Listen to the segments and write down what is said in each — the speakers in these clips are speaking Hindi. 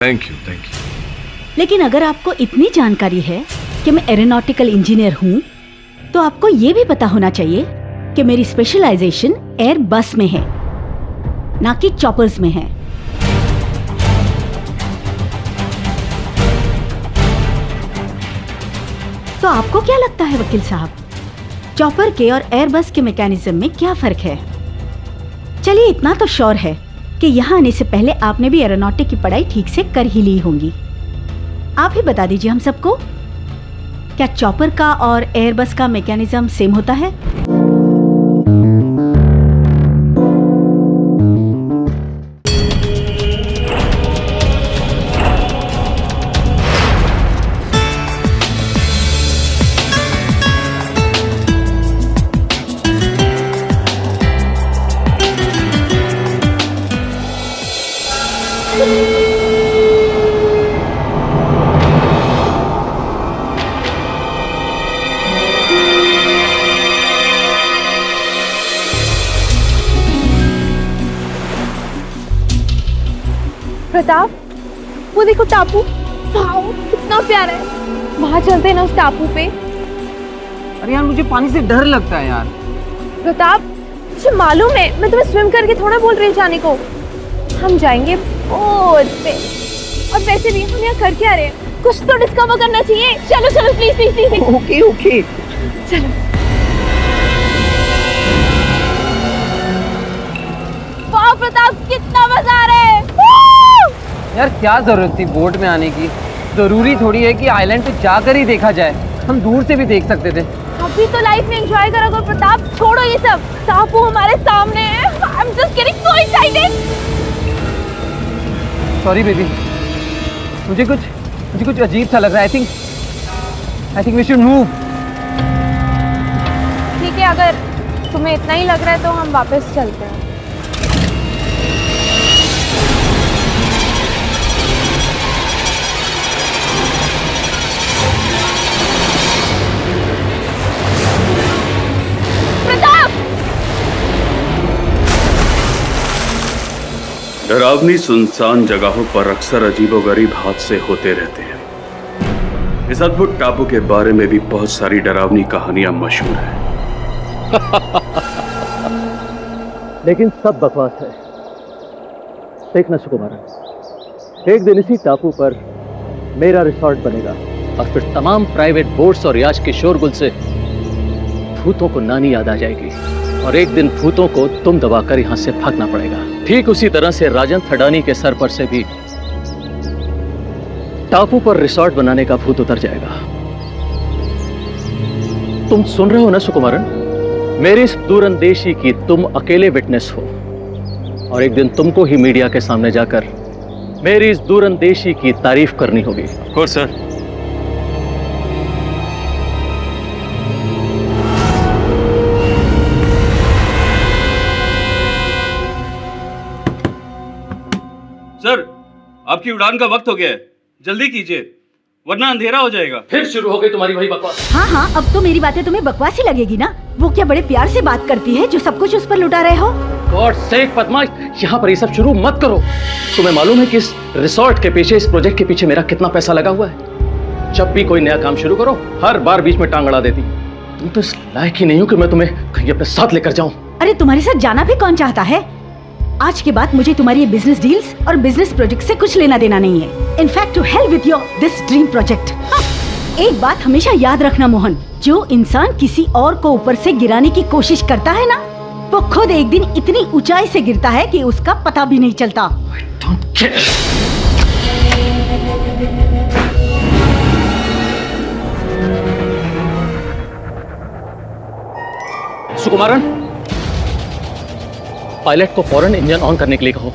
Thank you, thank you. लेकिन अगर आपको इतनी जानकारी है कि मैं एरोनॉटिकल इंजीनियर हूँ, तो आपको ये भी पता होना चाहिए कि मेरी स्पेशलाइजेशन एयर बस में है, ना कि चॉपर्स में है। तो आपको क्या लगता है वकील साहब, चॉपर के और एयरबस के मैकेनिज्म में क्या फर्क है? चलिए इतना तो श्योर है कि यहाँ आने से पहले आपने भी एरोनॉटिक की पढ़ाई ठीक से कर ही ली होंगी। आप ही बता दीजिए हम सबको, क्या चॉपर का और एयरबस का मैकेनिज्म सेम होता है? प्रताप, वो देखो टापू, वाओ कितना प्यारा है। वहां चलते हैं ना उस टापू पे। अरे यार मुझे पानी से डर लगता है यार। प्रताप, मुझे मालूम है, मैं तुम्हें स्विम करके थोड़ा बोल रही हूँ जाने को। हम जाएंगे बोट पे। और वैसे भी हम यहाँ कर क्या रहे हैं, कुछ तो डिस्कवर करना चाहिए। चलो चलो please please please. Okay okay चलो। वाह प्रताप, कितना मजा आ रहा है। यार क्या जरूरत थी बोट में आने की? जरूरी थोड़ी है कि आइलैंड पे जाकर ही देखा जाए, हम दूर से भी देख सकते थे। अभी तो लाइफ में एंजॉय करा करो प्रताप, छोड़ो ये सब। टापू हमारे सामने है। I am just getting so excited. Sorry baby, मुझे कुछ अजीब सा लग रहा है। I think we should move. ठीक है, अगर तुम्हें इतना ही लग रहा है तो हम वापस चलते हैं। डरावनी सुनसान जगहों पर अक्सर अजीबोगरीब हादसे होते रहते हैं। इस अद्भुत टापू के बारे में भी बहुत सारी डरावनी कहानियां मशहूर हैं। लेकिन सब बकवास है। देखना सुकुमारन, एक दिन इसी टापू पर मेरा रिसॉर्ट बनेगा और फिर तमाम प्राइवेट बोट्स और याच के शोरगुल से भूतों को नानी याद आ जाएगी और एक दिन भूतों को तुम दबाकर यहां से भागना पड़ेगा। ठीक उसी तरह से राजन थडानी के सर पर से भी टापू पर रिसॉर्ट बनाने का भूत उतर जाएगा। तुम सुन रहे हो ना सुकुमारन? मेरी इस दूरंदेशी की तुम अकेले विटनेस हो और एक दिन तुमको ही मीडिया के सामने जाकर मेरी इस दूरंदेशी की तारीफ करनी होगी। सर, सर, आपकी उड़ान का वक्त हो गया है, जल्दी कीजिए वरना अंधेरा हो जाएगा। फिर शुरू हो गई तुम्हारी वही बकवास। हाँ हाँ, अब तो मेरी बातें तुम्हें बकवास ही लगेगी ना। वो क्या बड़े प्यार से बात करती है जो सब कुछ उस पर लुटा रहे हो? गॉड सेक पद्मा, यहाँ पर ये सब शुरू मत करो। तुम्हें मालूम है कि इस रिसॉर्ट के पीछे, इस प्रोजेक्ट के पीछे मेरा कितना पैसा लगा हुआ है? जब भी कोई नया काम शुरू करो हर बार बीच में टांग अड़ा देती। तुम तो इस लायक ही नहीं हो कि मैं तुम्हें कहीं अपने साथ लेकर जाऊं। अरे तुम्हारे साथ जाना भी कौन चाहता है? आज के बाद मुझे तुम्हारी ये बिजनेस डील्स और बिजनेस प्रोजेक्ट से कुछ लेना देना नहीं है। In fact to hell with your this dream project. एक बात हमेशा याद रखना मोहन, जो इंसान किसी और को ऊपर से गिराने की कोशिश करता है ना, वो खुद एक दिन इतनी ऊंचाई से गिरता है कि उसका पता भी नहीं चलता। सुकुमारन, पायलट को फौरन इंजन ऑन करने के लिए कहो।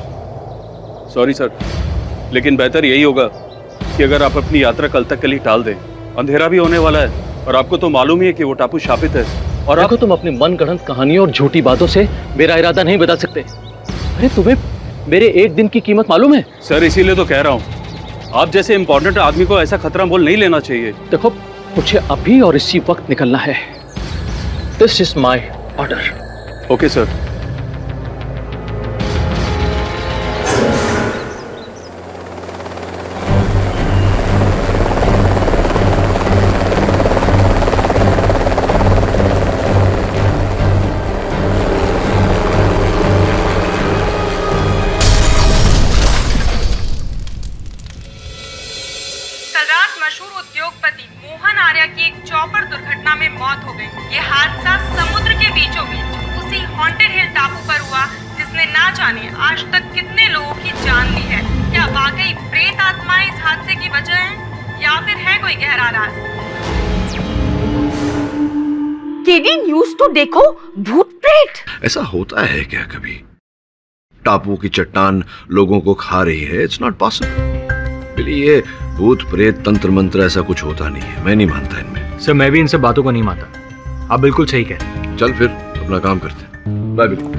सॉरी सर, लेकिन बेहतर यही होगा कि अगर आप अपनी यात्रा कल तक के लिए टाल दें। अंधेरा भी होने वाला है और आपको तो मालूम ही है कि वो टापू शापित है। और देखो, तुम अपनी मनगढ़ंत कहानियों और झूठी बातों से मेरा इरादा नहीं बदल सकते। अरे तुम्हें मेरे एक दिन की कीमत मालूम है? सर, इसीलिए तो कह रहा हूँ, आप जैसे इम्पोर्टेंट आदमी को ऐसा खतरा मोल नहीं लेना चाहिए। देखो, मुझे अभी और इसी वक्त निकलना है। This is my order. Okay sir. Mohan Arya की एक चॉपर दुर्घटना में मौत हो गई। ये हादसा समुद्र के बीचों बीच उसी हॉन्टेड हिल टापू पर हुआ जिसने ना जाने आज तक कितने लोगों की जान ली है। क्या वाकई प्रेत आत्माएं इस हादसे की वजह है या फिर है कोई गहरा राज? केडी न्यूज़ तो देखो, भूत प्रेत। ऐसा होता है क्या कभी? टापू की चट्टान लोगों को खा रही है? It's not possible. ये भूत प्रेत तंत्र मंत्र ऐसा कुछ होता नहीं है, मैं नहीं मानता इनमें। सर मैं भी इन सब बातों को नहीं मानता, आप बिल्कुल सही कह रहे हैं। चल फिर अपना काम करते हैं। बाय। बिल्कुल।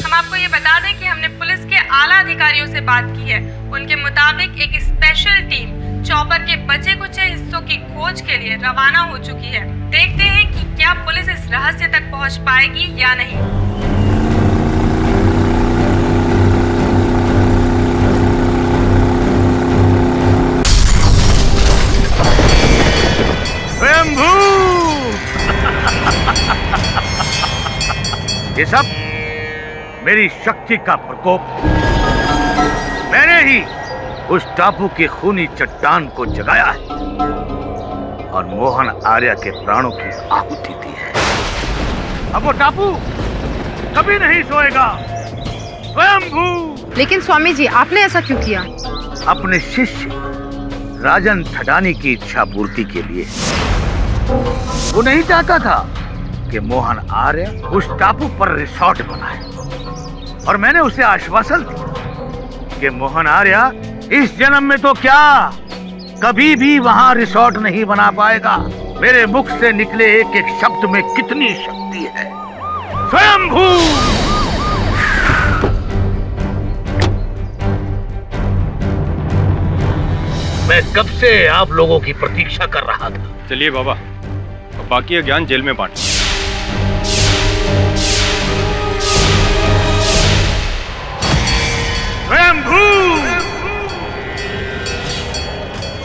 हम आपको ये बता दें कि हमने पुलिस के आला अधिकारियों से बात की है। उनके मुताबिक एक स्पेशल टीम चॉपर के बचे कुचे हिस्सों की खोज के लिए रवाना हो चुकी है। देखते हैं कि क्या पुलिस इस रहस्य तक पहुंच पाएगी या नहीं। ये सब मेरी शक्ति का प्रकोप। मैंने ही उस टापू की खूनी चट्टान को जगाया है और मोहन आर्या के प्राणों की आहुति दी है। अब वो टापू कभी नहीं सोएगा। स्वयंभू। लेकिन स्वामी जी, आपने ऐसा क्यों किया? अपने शिष्य राजन थडानी की इच्छा पूर्ति के लिए। वो नहीं चाहता था कि मोहन आर्य उस टापू पर रिसोर्ट बनाए और मैंने उसे आश्वासन दिया कि मोहन आर्य इस जन्म में तो क्या कभी भी वहां रिसोर्ट नहीं बना पाएगा। मेरे मुख से निकले एक एक शब्द में कितनी शक्ति है। स्वयंभू। मैं कब से आप लोगों की प्रतीक्षा कर रहा था। चलिए बाबा, बाकी का ज्ञान जेल में बांट।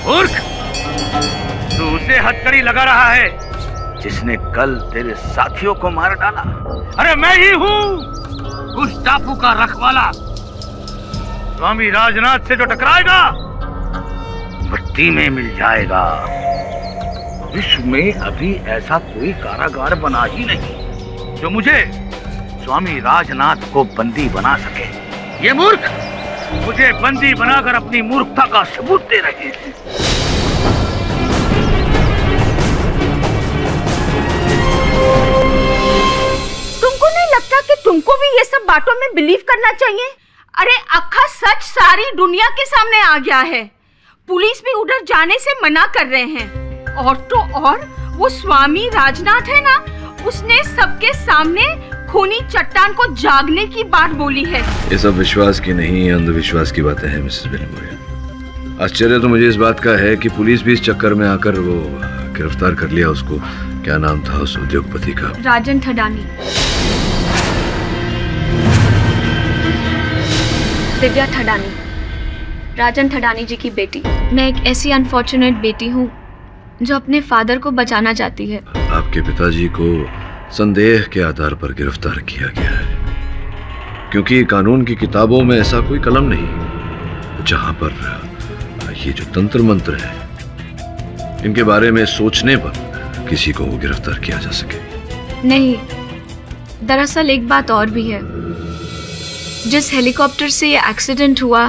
मूर्ख, तू उसे हथकड़ी लगा रहा है जिसने कल तेरे साथियों को मार डाला। अरे मैं ही हूँ उस टापू का रखवाला। स्वामी राजनाथ से जो टकराएगा मिट्टी में मिल जाएगा। विश्व में अभी ऐसा कोई कारागार बना ही नहीं जो मुझे स्वामी राजनाथ को बंदी बना सके। ये मूर्ख मुझे बंदी बनाकर अपनी मूर्खता का सबूत दे रहे हैं। तुमको नहीं लगता कि तुमको भी ये सब बातों में बिलीव करना चाहिए? अरे अक्खा सच सारी दुनिया के सामने आ गया है। पुलिस भी उधर जाने से मना कर रहे हैं। और तो और वो स्वामी राजनाथ है ना, उसने सबके सामने खूनी चट्टान को जागने की बात बोली है। ये सब विश्वास की नहीं, अंधविश्वास की बातें हैं मिसेस बेलीमोरिया। आश्चर्य तो मुझे इस बात का है कि पुलिस भी इस चक्कर में आकर वो गिरफ्तार कर लिया उसको। क्या नाम था उस उद्योगपति का? राजन थडानी। दिव्या थडानी, राजन थडानी जी की बेटी। मैं एक ऐसी अनफॉर्चुनेट बेटी हूँ जो अपने फादर को बचाना चाहती है। आपके पिताजी को संदेह के आधार पर गिरफ्तार किया गया है क्योंकि कानून की किताबों में ऐसा कोई कलम नहीं जहां पर ये जो तंत्र मंत्र है इनके बारे में सोचने पर किसी को गिरफ्तार किया जा सके। नहीं, दरअसल एक बात और भी है। जिस हेलीकॉप्टर से ये एक्सीडेंट हुआ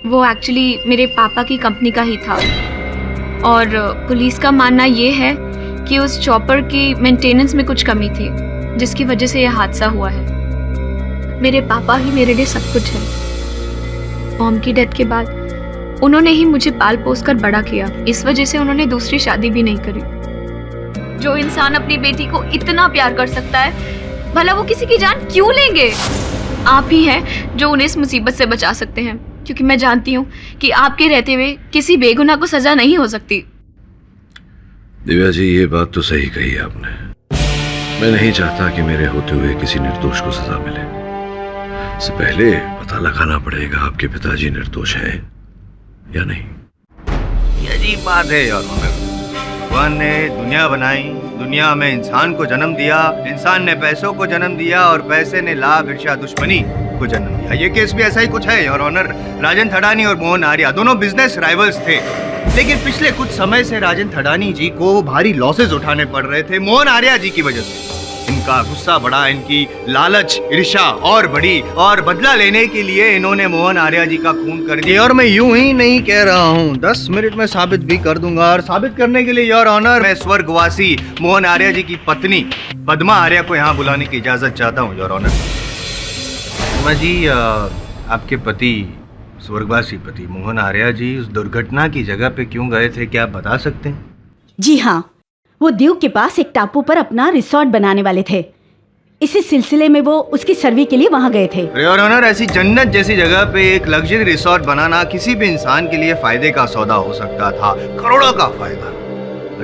वो एक्चुअली मेरे पापा की कंपनी का ही था और पुलिस का मानना ये है कि उस चॉपर की मेंटेनेंस में कुछ कमी थी जिसकी वजह से यह हादसा हुआ है। मेरे पापा ही मेरे लिए सब कुछ है। मॉम की डेथ के बाद उन्होंने ही मुझे पाल पोस कर बड़ा किया। इस वजह से उन्होंने दूसरी शादी भी नहीं करी। जो इंसान अपनी बेटी को इतना प्यार कर सकता है, भला वो किसी की जान क्यों लेंगे? आप ही हैं जो उन्हें इस मुसीबत से बचा सकते हैं, क्योंकि मैं जानती हूँ कि आपके रहते हुए किसी बेगुनाह को सजा नहीं हो सकती। दिव्या जी, ये बात तो सही कही आपने। मैं नहीं चाहता कि मेरे होते हुए किसी निर्दोष को सजा मिले। इससे पहले पता लगाना पड़ेगा आपके पिताजी निर्दोष हैं या नहीं। ये अजीब बात है यार। भगवान ने दुनिया बनाई, दुनिया में इंसान को जन्म दिया, इंसान ने पैसों को जन्म दिया और पैसे ने लाभ, ईर्ष्या, दुश्मनी को जन्म दिया। ये केस भी ऐसा ही कुछ है योर ऑनर। राजन थडानी और मोहन आर्या दोनों बिजनेस राइवल्स थे, लेकिन पिछले कुछ समय से राजन थडानी जी को भारी लॉसेस उठाने पड़ रहे थे मोहन आर्या जी की वजह से। इनका गुस्सा बढ़ा, इनकी लालच ईर्ष्या और बढ़ी, और बदला लेने के लिए इन्होंने मोहन आर्या जी का खून कर दिया। और मैं यूं ही नहीं कह रहा हूं, 10 मिनट में साबित भी कर दूंगा। और साबित करने के लिए योर ऑनर मैं स्वर्गवासी मोहन आर्या जी की पत्नी पद्मा आर्या को यहाँ बुलाने की इजाजत चाहता हूँ योर ऑनर। पद्मा जी, आपके पति, स्वर्गवासी पति मोहन आर्या जी उस दुर्घटना की जगह पे क्यों गए थे, क्या आप बता सकते हैं? जी हाँ, वो दीव के पास एक टापू पर अपना रिसोर्ट बनाने वाले थे। इसी सिलसिले में वो उसकी सर्वे के लिए वहाँ गए थे। योर ऑनर, ऐसी जन्नत जैसी जगह पे एक लग्जरी रिसोर्ट बनाना किसी भी इंसान के लिए फायदे का सौदा हो सकता था, करोड़ों का फायदा।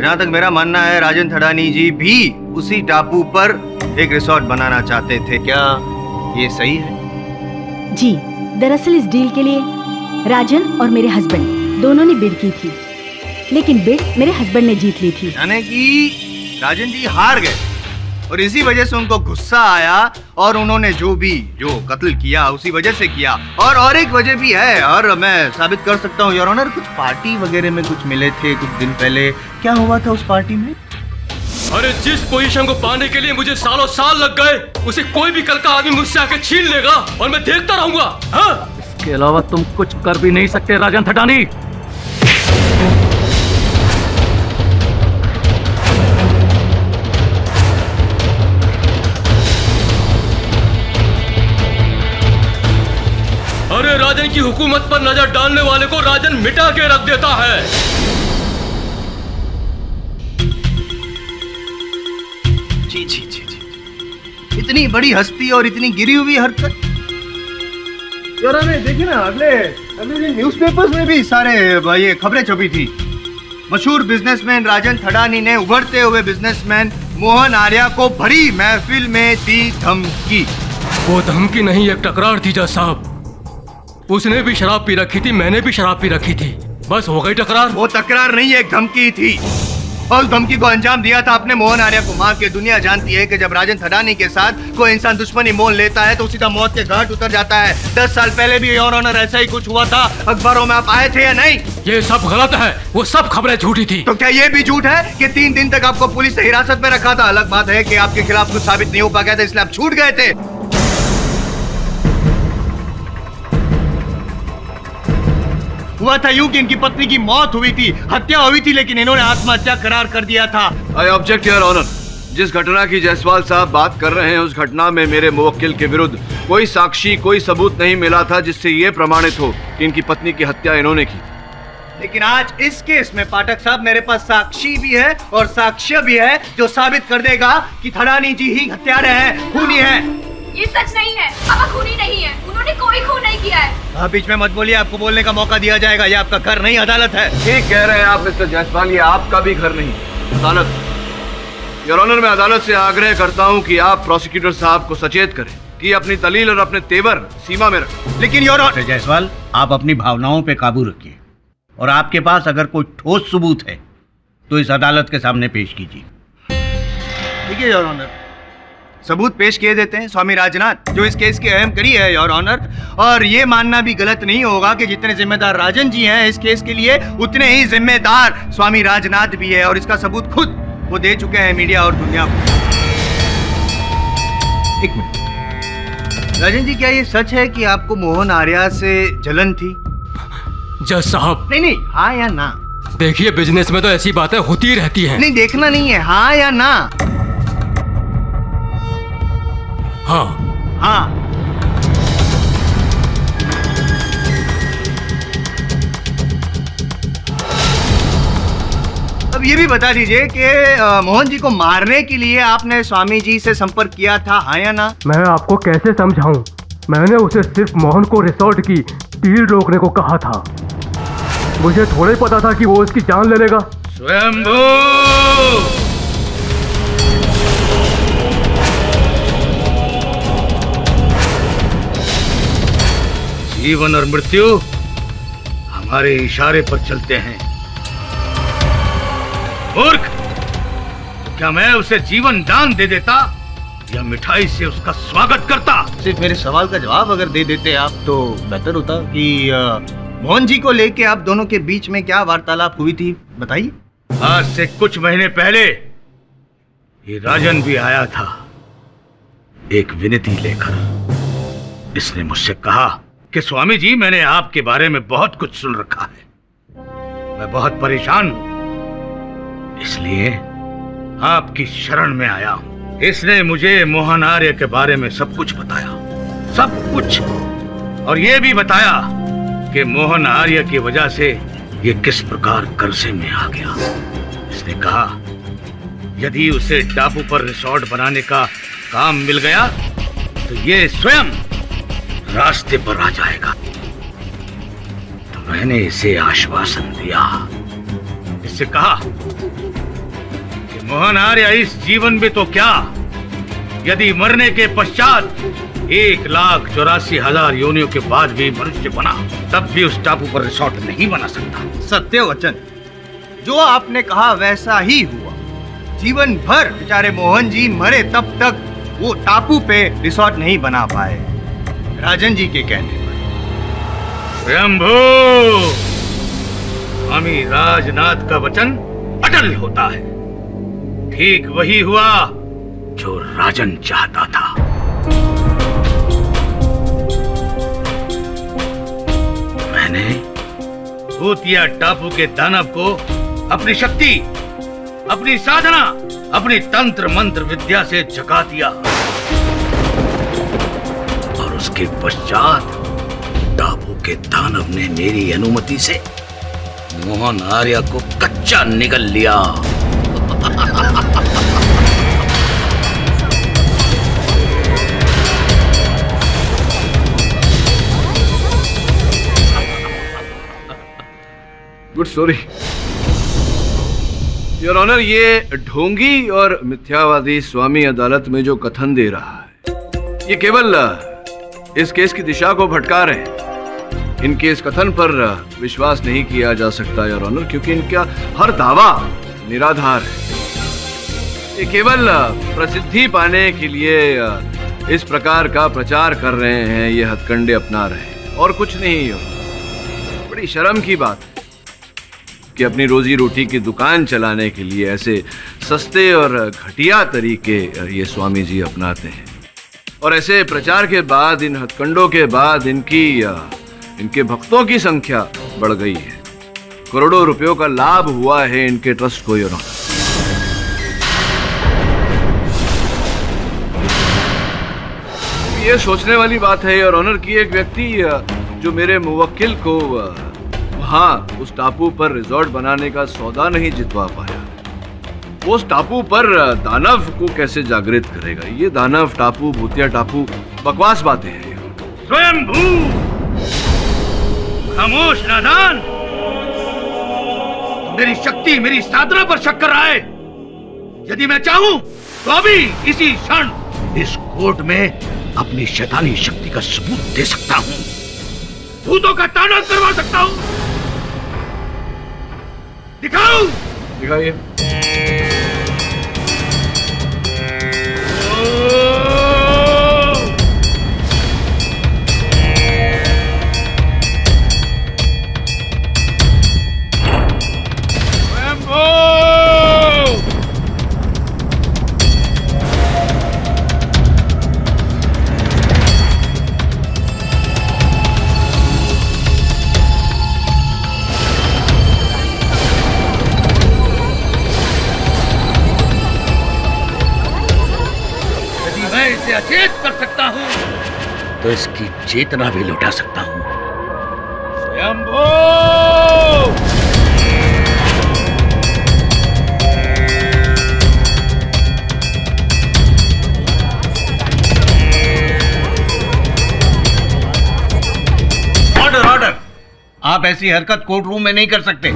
जहाँ तक मेरा मानना है, राजन थडानी जी भी उसी टापू पर एक रिसोर्ट बनाना चाहते थे। क्या ये सही है? जी, दरअसल इस डील के लिए राजन और मेरे हस्बैंड दोनों ने बिड की थी, लेकिन बिड मेरे हस्बैंड ने जीत ली थी। यानी कि राजन जी हार गए और इसी वजह से उनको गुस्सा आया और उन्होंने जो कत्ल किया उसी वजह से किया। और एक वजह भी है, और मैं साबित कर सकता हूँ योर ऑनर, कुछ पार्टी वगैरह में कुछ मिले थे कुछ दिन पहले। क्या हुआ था उस पार्टी में? अरे जिस पोजीशन को पाने के लिए मुझे सालों साल लग गए, उसे कोई भी कल का आदमी मुझसे आके छीन लेगा और मैं देखता रहूंगा। हाँ? इसके अलावा तुम कुछ कर भी नहीं सकते राजन थडानी। अरे राजन की हुकूमत पर नजर डालने वाले को राजन मिटा के रख देता है। जी जी जी जी, इतनी बड़ी हस्ती और इतनी गिरी हुई हरकत। यार देखिए ना, अगले दिन न्यूज़पेपर्स में भी सारे ये खबरें छपी थी। मशहूर बिजनेसमैन राजन थडानी ने उभरते हुए बिजनेसमैन मोहन आर्या को भरी महफिल में दी धमकी। वो धमकी नहीं, एक टकरार थी जज साहब। उसने भी शराब पी रखी थी, मैंने भी शराब पी रखी थी, बस हो गई टकरार। वो तकरार नहीं, एक धमकी थी, और उस धमकी को अंजाम दिया था आपने मोहन आर्या को मार के। दुनिया जानती है कि जब राजन थडानी के साथ कोई इंसान दुश्मनी मोल लेता है तो सीधा मौत के घाट उतर जाता है। 10 साल पहले भी योर ऑनर ऐसा ही कुछ हुआ था। अखबारों में आप आए थे या नहीं? ये सब गलत है, वो सब खबरें झूठी थी। तो क्या ये भी झूठ है कि 3 दिन तक आपको पुलिस ने हिरासत में रखा था? अलग बात है कि आपके खिलाफ कुछ साबित नहीं हो पा गया था, इसलिए आप छूट गए थे। हुआ था यूं कि इनकी पत्नी की मौत हुई थी, हत्या हुई थी, लेकिन इन्होंने आत्महत्या करार कर दिया था। I object your honour. जिस घटना की जायसवाल साहब बात कर रहे हैं, उस घटना में मेरे मुवक्किल के विरुद्ध कोई साक्षी, कोई सबूत नहीं मिला था जिससे ये प्रमाणित हो कि इनकी पत्नी की हत्या इन्होंने की। लेकिन आज इस केस में पाठक साहब मेरे पास साक्षी भी है और साक्ष्य भी है जो साबित कर देगा कि थडानी जी ही हत्यारे हैं, खूनी हैं। ये सच नहीं है, पापा खूनी नहीं है, उन्होंने कोई खून नहीं किया है। आप बीच में मत बोलिए, आपको बोलने का मौका दिया जाएगा। ये आपका घर नहीं, अदालत है। ठीक कह रहे हैं आप मिस्टर जायसवाल, ये आपका भी घर नहीं, अदालत। योर ऑनर, मैं अदालत से आग्रह करता हूं कि आप प्रोसिक्यूटर साहब को सचेत करें कि अपनी दलील और अपने तेवर सीमा में रखें। लेकिन योर ऑनर जायसवाल, आप अपनी भावनाओं पे काबू रखिए और आपके पास अगर कोई ठोस सबूत है तो इस अदालत के सामने पेश कीजिए। ठीक है योर ऑनर, सबूत पेश किए देते हैं। स्वामी राजनाथ जो इस केस की अहम कड़ी है योर ऑनर, और ये मानना भी गलत नहीं होगा कि जितने जिम्मेदार राजन जी हैं इस केस के लिए, उतने ही जिम्मेदार स्वामी राजनाथ भी है, और इसका सबूत खुद वो दे चुके हैं मीडिया और दुनिया को। एक मिनट राजन जी, क्या ये सच है कि आपको मोहन आर्या से जलन थी? जज साहब, नहीं, हाँ या ना? देखिए, बिजनेस में तो ऐसी बातें होती रहती हैं। नहीं, देखना नहीं है, हाँ या ना? हाँ। हाँ। अब ये भी बता दीजिए कि मोहन जी को मारने के लिए आपने स्वामी जी से संपर्क किया था, हाँ या ना? मैं आपको कैसे समझाऊं? मैंने उसे सिर्फ मोहन को रिसोर्ट की डील रोकने को कहा था। मुझे थोड़े पता था कि वो उसकी जान ले लेगा। स्वयंभू! जीवन और मृत्यु हमारे इशारे पर चलते हैं। मूर्ख, क्या मैं उसे जीवन दान दे देता या मिठाई से उसका स्वागत करता? सिर्फ मेरे सवाल का जवाब अगर दे देते आप तो बेहतर होता कि मोहन जी को लेके आप दोनों के बीच में क्या वार्तालाप हुई थी, बताइए। आज से कुछ महीने पहले ये राजन भी आया था एक विनती लेकर। इसने मुझसे कहा कि स्वामी जी, मैंने आपके बारे में बहुत कुछ सुन रखा है, मैं बहुत परेशान हूं, इसलिए आपकी शरण में आया हूं। इसने मुझे मोहन आर्य के बारे में सब कुछ बताया, सब कुछ, और ये भी बताया कि मोहन आर्य की वजह से ये किस प्रकार कर्जे में आ गया। इसने कहा यदि उसे टापू पर रिसोर्ट बनाने का काम मिल गया तो ये स्वयं रास्ते पर आ जाएगा। तो मैंने इसे आश्वासन दिया, इससे कहा कि मोहन आर्य इस जीवन में तो क्या, यदि मरने के पश्चात 1,84,000 योनियों के बाद भी मनुष्य बना, तब भी उस टापू पर रिसोर्ट नहीं बना सकता। सत्य वचन, जो आपने कहा वैसा ही हुआ। जीवन भर बेचारे मोहन जी मरे तब तक वो टापू पे रिसोर्ट नहीं बना पाए, राजन जी के कहने पर। स्वयंभू, स्वामी राजनाथ का वचन अटल होता है। ठीक वही हुआ जो राजन चाहता था। मैंने भूतिया टापू के दानव को अपनी शक्ति, अपनी साधना, अपनी तंत्र मंत्र विद्या से जगा दिया, और उसके पश्चात टापू के दानव ने मेरी अनुमति से मोहन आर्य को कच्चा निगल लिया। Good story your honour. ये ढोंगी और मिथ्यावादी स्वामी अदालत में जो कथन दे रहा है, ये केवल इस केस की दिशा को भटका रहे हैं। इनके इस कथन पर विश्वास नहीं किया जा सकता योर ऑनर, क्योंकि इनका हर दावा निराधार है। ये केवल प्रसिद्धि पाने के लिए इस प्रकार का प्रचार कर रहे हैं, ये हथकंडे अपना रहे हैं, और कुछ नहीं। बड़ी शर्म की बात है कि अपनी रोजी रोटी की दुकान चलाने के लिए ऐसे सस्ते और घटिया तरीके ये स्वामी जी अपनाते हैं, और ऐसे प्रचार के बाद, इन हथकंडों के बाद इनके भक्तों की संख्या बढ़ गई है। करोड़ों रुपयों का लाभ हुआ है इनके ट्रस्ट को। ये सोचने वाली बात है योर ऑनर कि एक व्यक्ति जो मेरे मुवक्किल को वहां उस टापू पर रिजॉर्ट बनाने का सौदा नहीं जितवा पाया, वो उस टापू पर दानव को कैसे जागृत करेगा? ये दानव टापू, भूतिया टापू, बकवास बातें हैं। स्वयंभू, खामोश नादान, मेरी शक्ति, मेरी साधना पर शक कर रहा है। यदि मैं चाहूं तो अभी इसी क्षण इस कोर्ट में अपनी शैतानी शक्ति का सबूत दे सकता हूं, भूतों का तांडव करवा सकता हूं। दिखाओ, दिखाइए। अचेत कर सकता हूं तो इसकी चेतना भी लौटा सकता हूं। स्वयंभू, ऑर्डर ऑर्डर, आप ऐसी हरकत कोर्ट रूम में नहीं कर सकते।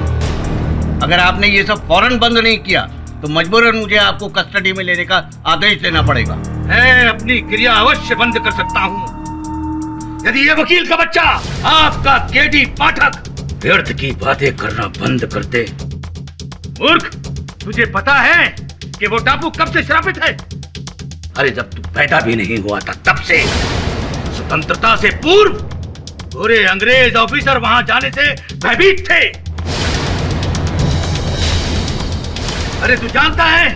अगर आपने ये सब फौरन बंद नहीं किया तो मजबूरन मुझे आपको कस्टडी में लेने का आदेश देना पड़ेगा। मैं अपनी क्रिया अवश्य बंद कर सकता हूं यदि ये वकील का बच्चा, आपका केडी पाठक, व्यर्थ की बातें करना बंद करते। मूर्ख, तुझे पता है कि वो टापू कब से श्रापित है? अरे जब तू पैदा भी नहीं हुआ था तब से, स्वतंत्रता से पूर्व पूरे अंग्रेज ऑफिसर वहां जाने से भयभीत थे। अरे तू जानता है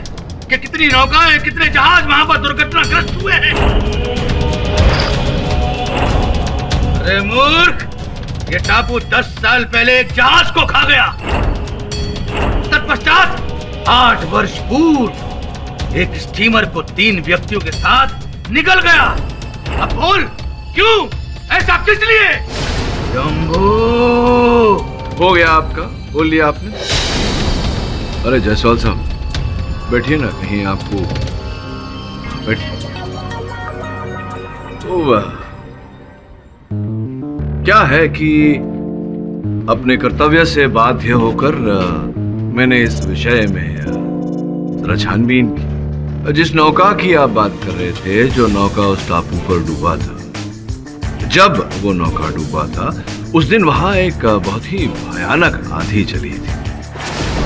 कि कितनी नौकाएं, कितने जहाज वहां पर दुर्घटनाग्रस्त हुए हैं? अरे मूर्ख, ये टापू 10 साल पहले एक जहाज को खा गया। तत्पश्चात 8 वर्ष पूर्व एक स्टीमर को 3 व्यक्तियों के साथ निगल गया। अब बोल क्यों, ऐसा किस लिए? जम्बू, हो गया आपका, बोल लिया आपने। अरे जायसवाल साहब बैठिए ना, कहीं आपको बैठिए। क्या है कि अपने कर्तव्य से बाध्य होकर मैंने इस विषय में जरा छानबीन की। जिस नौका की आप बात कर रहे थे, जो नौका उस टापू पर डूबा था, जब वो नौका डूबा था उस दिन वहां एक बहुत ही भयानक आंधी चली थी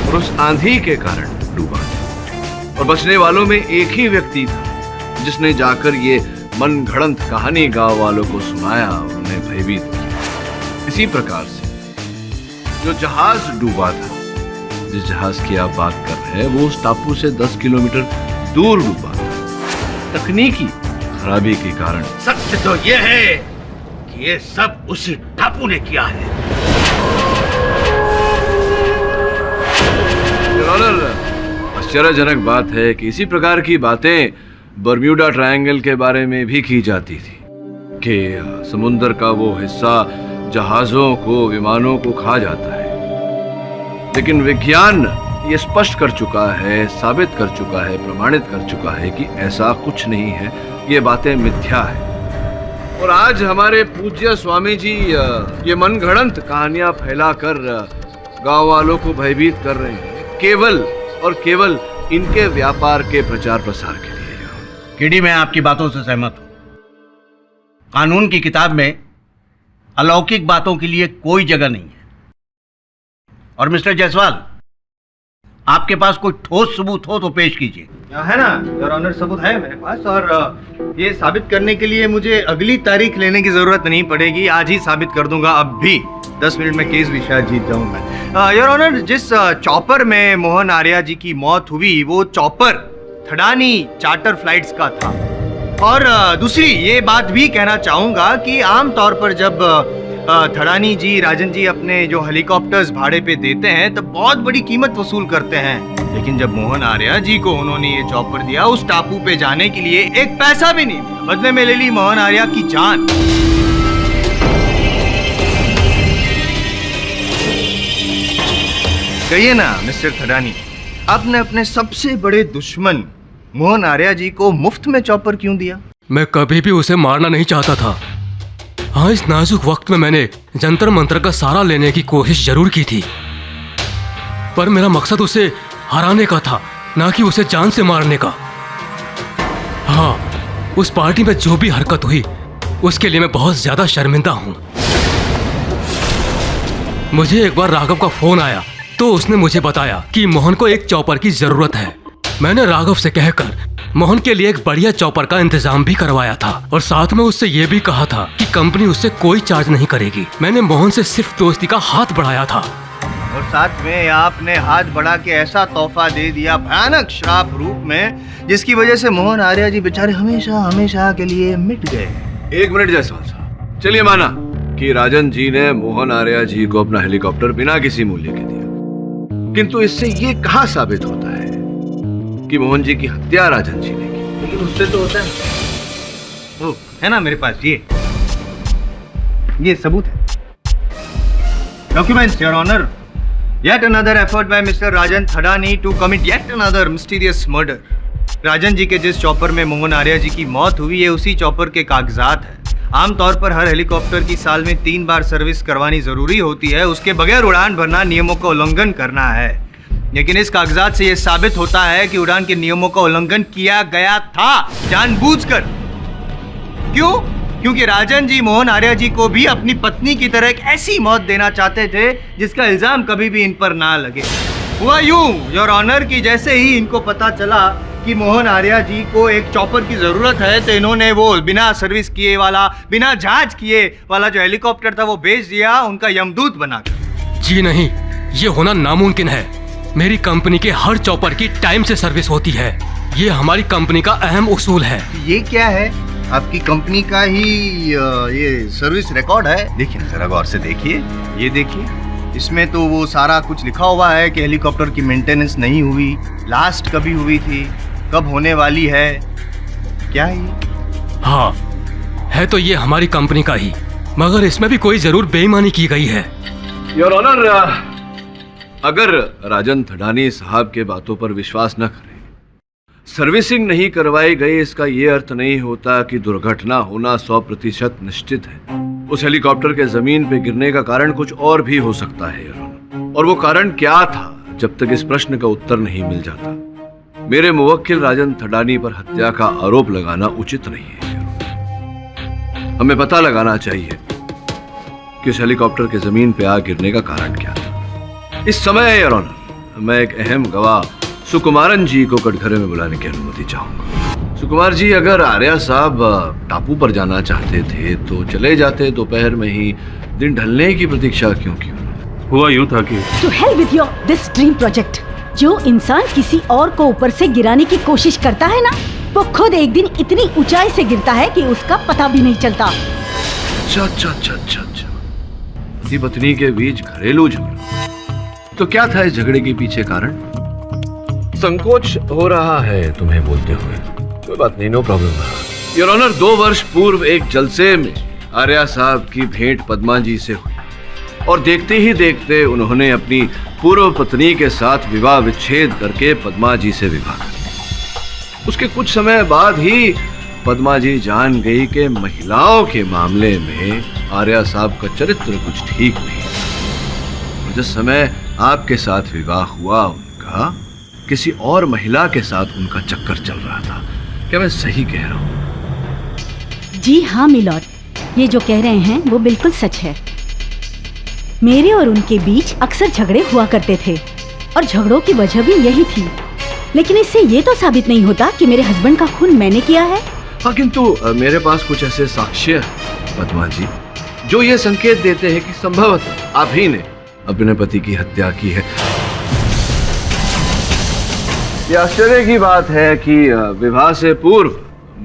और उस आंधी के कारण डूबा था। और बचने वालों में एक ही व्यक्ति था जिसने जाकर ये मनगढ़ंत कहानी गांव वालों को सुनाया, उन्हें भयभीत किया। इसी प्रकार से जो जहाज डूबा था, जिस जहाज की आप बात कर रहे हैं, वो उस टापू से 10 किलोमीटर दूर डूबा था। तकनीकी खराबी के कारण। सत्य तो ये है कि ये सब उसी टापू ने किया है। आश्चर्यजनक बात है कि इसी प्रकार की बातें बर्म्यूडा ट्रायंगल के बारे में भी की जाती थी कि समुद्र का वो हिस्सा जहाजों को, विमानों को खा जाता है। लेकिन विज्ञान ये स्पष्ट कर चुका है, साबित कर चुका है, प्रमाणित कर चुका है कि ऐसा कुछ नहीं है, ये बातें मिथ्या है। और आज हमारे पूज्य स्वामी जी ये मनगढ़ंत कहानियां फैलाकर गांव वालों को भयभीत कर रहे हैं, केवल और केवल इनके व्यापार के प्रचार प्रसार के लिए। किडी, मैं आपकी बातों से सहमत हूं। कानून की किताब में अलौकिक बातों के लिए कोई जगह नहीं है। और मिस्टर जायसवाल, आपके पास कोई ठोस सबूत हो तो पेश कीजिए। है ना योर ऑनर, सबूत है मेरे पास, और ये साबित करने के लिए मुझे अगली तारीख लेने की जरूरत नहीं पड़ेगी। आज ही साबित कर दूंगा, अब भी 10 मिनट में केस भी शायद जीत जाऊं मैं। योर ऑनर, जिस चॉपर में मोहन आर्या जी की मौत हुई, वो चॉपर थडानी चार्टर फ्लाइट्स का था। और दूसरी ये बात भी कहना चाहूंगा कि आमतौर पर जब थडानी जी, राजन जी अपने जो हेलीकॉप्टर्स भाड़े पे देते हैं तब बहुत बड़ी कीमत वसूल करते हैं। लेकिन जब मोहन आर्या जी को उन्होंने ये चॉपर दिया, उस टापू पे जाने के लिए एक पैसा भी नहीं दिया, बदले में ले ली मोहन आर्या की जान। कहिए ना मिस्टर थडानी, आपने अपने सबसे बड़े दुश्मन मोहन आर्या जी को मुफ्त में चॉपर क्यों दिया? मैं कभी भी उसे मारना नहीं चाहता था। हाँ, इस नाजुक वक्त में मैंने जंतर मंत्र का सहारा लेने की कोशिश जरूर की थी, पर मेरा मकसद उसे हराने का था, ना कि उसे जान से मारने का। हाँ, उस पार्टी में जो भी हरकत हुई उसके लिए मैं बहुत ज्यादा शर्मिंदा हूं। मुझे एक बार राघव का फोन आया तो उसने मुझे बताया कि मोहन को एक चॉपर की जरूरत है। मैंने राघव से कहकर मोहन के लिए एक बढ़िया चॉपर का इंतजाम भी करवाया था और साथ में उससे ये भी कहा था कि कंपनी उससे कोई चार्ज नहीं करेगी। मैंने मोहन से सिर्फ दोस्ती का हाथ बढ़ाया था। और साथ में आपने हाथ बढ़ा के ऐसा तोहफा दे दिया भयानक श्राप रूप में, जिसकी वजह से मोहन आर्या जी बेचारे हमेशा हमेशा के लिए मिट गए। 1 मिनट जायसवाल साहब, चलिए माना कि राजन जी ने मोहन आर्या जी को अपना हेलीकॉप्टर बिना किसी मूल्य के दिया, किंतु इससे ये कहाँ साबित होता है कि मोहन जी की हत्या राजन जी ने की? लेकिन उससे तो होता है। वो है ना मेरे पास ये सबूत है। Documents your honour. Yet another effort by Mr. Rajan Thadani to commit yet another mysterious murder. Rajan ji के जिस चॉपर में मोहन आर्या जी की मौत हुई है, उसी चॉपर के कागजात है। आमतौर पर हर हेलीकॉप्टर की साल में 3 बार सर्विस करवानी जरूरी होती है, उसके बगैर उड़ान भरना नियमों का उल्लंघन करना है। लेकिन इस कागजात से यह साबित होता है कि उड़ान के नियमों का उल्लंघन किया गया था जानबूझकर। क्यों? क्योंकि राजन जी मोहन आर्या जी को भी अपनी पत्नी की तरह एक ऐसी मौत देना चाहते थे जिसका इल्जाम कभी भी इन पर ना लगे। हुआ यूं योर ऑनर कि जैसे ही इनको पता चला कि मोहन आर्या जी को एक चॉपर की जरूरत है, तो इन्होंने वो बिना सर्विस किए वाला, बिना जांच किए वाला जो हेलीकॉप्टर था वो बेच दिया उनका यमदूत बनाकर। जी नहीं, ये होना नामुमकिन है। मेरी कंपनी के हर चॉपर की टाइम से सर्विस होती है। ये हमारी कंपनी का अहम उसूल है। ये क्या है? आपकी कंपनी का ही ये सर्विस रिकॉर्ड है? देखिए ना, जरा गौर से देखिए, ये देखिए, इसमें तो वो सारा कुछ लिखा हुआ है कि हेलीकॉप्टर की मेंटेनेंस नहीं हुई, लास्ट कभी हुई थी, कब होने वाली है। क्या है ये? हाँ, है तो ये हमारी कंपनी का ही, मगर इसमें भी कोई जरूर बेईमानी की गई है। योर ऑनर, अगर राजन थडानी साहब के बातों पर विश्वास न करें, सर्विसिंग नहीं करवाई गई, इसका ये अर्थ नहीं होता कि दुर्घटना होना 100% निश्चित है। उस हेलीकॉप्टर के जमीन पे गिरने का कारण कुछ और भी हो सकता है योर ऑनर, और वो कारण क्या था जब तक इस प्रश्न का उत्तर नहीं मिल जाता, मेरे मुवक्किल राजन थडानी पर हत्या का आरोप लगाना उचित नहीं है। हमें पता लगाना चाहिए कि उस हेलीकॉप्टर के जमीन पे आग गिरने का कारण क्या था। इस समय योर ऑनर, मैं एक अहम गवाह सुकुमारन जी को कटघरे में बुलाने की अनुमति चाहूंगा। सुकुमार जी, अगर आर्या साहब टापू पर जाना चाहते थे तो चले जाते दोपहर में ही, दिन ढलने की प्रतीक्षा क्यों की? हुआ यूं था कि to hell with your this dream project. जो इंसान किसी और को ऊपर से गिराने की कोशिश करता है ना, वो खुद एक दिन इतनी ऊंचाई से गिरता है कि उसका पता भी नहीं चलता। अच्छा, पति पत्नी के बीच घरेलू झगड़ा, तो क्या था इस झगड़े के पीछे कारण? संकोच हो रहा है तुम्हें बोलते हुए। कोई बात नहीं, नो प्रॉब्लम। योर ऑनर, 2 वर्ष पूर्व एक जलसे में आर्या साहब की भेंट पद्मा जी से हुई, और देखते ही देखते उन्होंने अपनी पूर्व पत्नी के साथ विवाह विच्छेद करके पद्मा जी से विवाह कर लिया। उसके कुछ समय बाद ही पद्मा जी जान गई कि महिलाओं के मामले में आर्या साहब का चरित्र कुछ ठीक नहीं। और जिस समय आपके साथ विवाह हुआ उनका, किसी और महिला के साथ उनका चक्कर चल रहा था। क्या मैं सही कह रहा हूँ? जी हाँ मिलॉर्ड, ये जो कह रहे हैं वो बिल्कुल सच है। मेरे और उनके बीच अक्सर झगड़े हुआ करते थे, और झगड़ों की वजह भी यही थी। लेकिन इससे ये तो साबित नहीं होता कि मेरे हस्बैंड का खून मैंने किया है। हाँ, किंतु मेरे पास कुछ ऐसे साक्ष्य पद्मा जी जो ये संकेत देते हैं कि संभवतः आप ही ने अपने पति की हत्या की है। यह आश्चर्य की बात है कि विवाह से पूर्व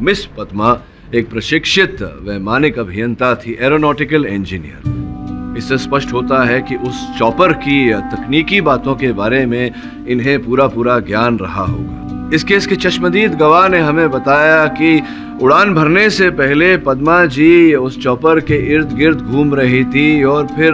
मिस पद्मा एक प्रशिक्षित वैमानिक अभियंता थी, एरोनॉटिकल इंजीनियर। इससे स्पष्ट होता है कि उस चॉपर की तकनीकी बातों के बारे में इन्हें पूरा ज्ञान रहा होगा। इस केस के चश्मदीद गवाह ने हमें बताया कि उड़ान भरने से पहले पद्मा जी उस चॉपर के इर्द गिर्द घूम रही थी, और फिर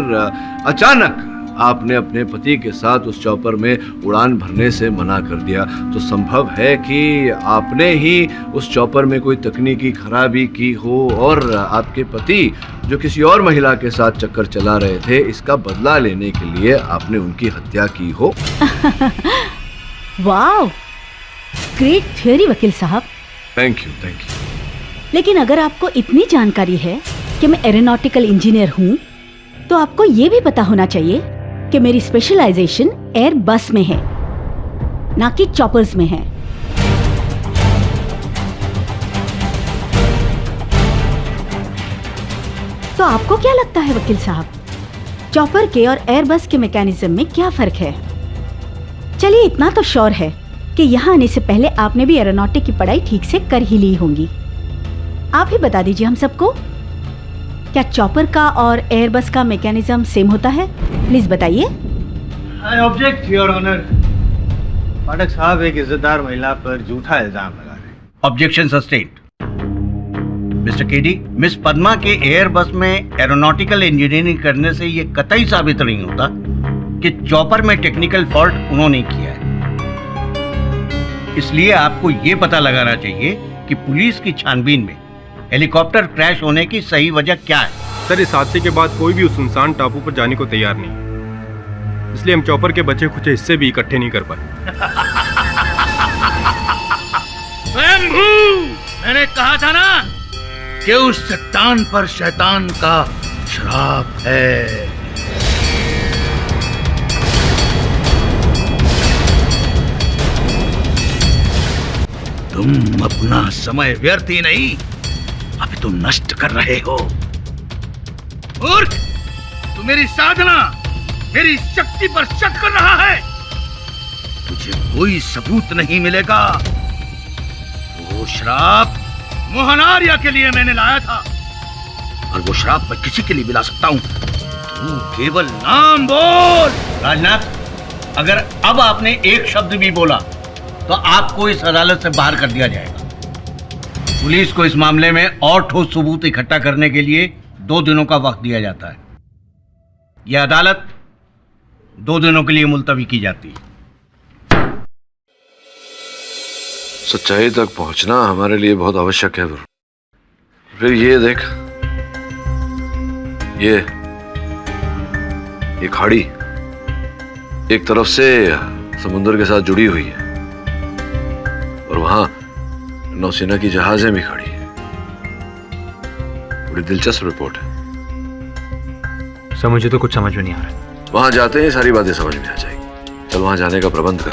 अचानक आपने अपने पति के साथ उस चॉपर में उड़ान भरने से मना कर दिया। तो संभव है कि आपने ही उस चॉपर में कोई तकनीकी खराबी की हो, और आपके पति जो किसी और महिला के साथ चक्कर चला रहे थे, इसका बदला लेने के लिए आपने उनकी हत्या की हो। वाह, ग्रेट थ्योरी वकील साहब। Thank you. लेकिन अगर आपको इतनी जानकारी है कि मैं एरोनॉटिकल इंजीनियर हूँ, तो आपको ये भी पता होना चाहिए कि मेरी स्पेशलाइजेशन एयर बस में है, ना कि चॉपर्स में है। तो आपको क्या लगता है वकील साहब, चॉपर के और एयरबस के मैकेनिज्म में क्या फर्क है? चलिए, इतना तो श्योर है कि यहाँ आने से पहले आपने भी एरोनॉटिक की पढ़ाई ठीक से कर ही ली होंगी। आप ही बता दीजिए हम सबको, क्या चॉपर का और एयरबस का मैकेनिज्म सेम होता है? प्लीज बताइए। I object your honour. Pathak साहब एक इज्जतदार महिला पर झूठा इल्जाम लगा रहे हैं। Objection sustained. Mister KD, miss Padma के एयरबस में एरोनॉटिकल इंजीनियरिंग करने से ये कतई साबित नहीं होता कि चॉपर में टेक्निकल फॉल्ट उन्होंने किया है। इसलिए आपको ये पता लगाना चाहिए कि पुलिस की छानबीन में हेलीकॉप्टर क्रैश होने की सही वजह क्या है। सर, इस हादसे के बाद कोई भी उस सुनसान टापू पर जाने को तैयार नहीं, इसलिए हम चॉपर के बचे कुछ हिस्से भी इकट्ठे नहीं कर पाए। मैंने कहा था ना कि उस चट्टान पर शैतान का श्राप है। तुम अपना समय व्यर्थ ही नहीं, अभी तुम नष्ट कर रहे हो। मूर्ख, तू मेरी साधना, मेरी शक्ति पर शक कर रहा है। तुझे कोई सबूत नहीं मिलेगा। वो श्राप मोहन आर्या के लिए मैंने लाया था, और वो श्राप मैं किसी के लिए भी ला सकता हूं। तू केवल नाम बोल। राजनाथ, अगर अब आपने एक शब्द भी बोला तो आपको इस अदालत से बाहर कर दिया जाएगा। पुलिस को इस मामले में और ठोस सबूत इकट्ठा करने के लिए 2 दिनों का वक्त दिया जाता है। यह अदालत 2 दिनों के लिए मुलतवी की जाती है। सच्चाई तक पहुंचना हमारे लिए बहुत आवश्यक है। फिर ये देख, ये खाड़ी एक तरफ से समुद्र के साथ जुड़ी हुई है, और वहां नौसेना की जहाजें भी खड़ी हैं। बड़ी दिलचस्प रिपोर्ट है। सर मुझे तो कुछ समझ में नहीं आ रहा। वहां जाते ही सारी बातें समझ में आ जाएगी। चल वहां जाने का प्रबंध कर।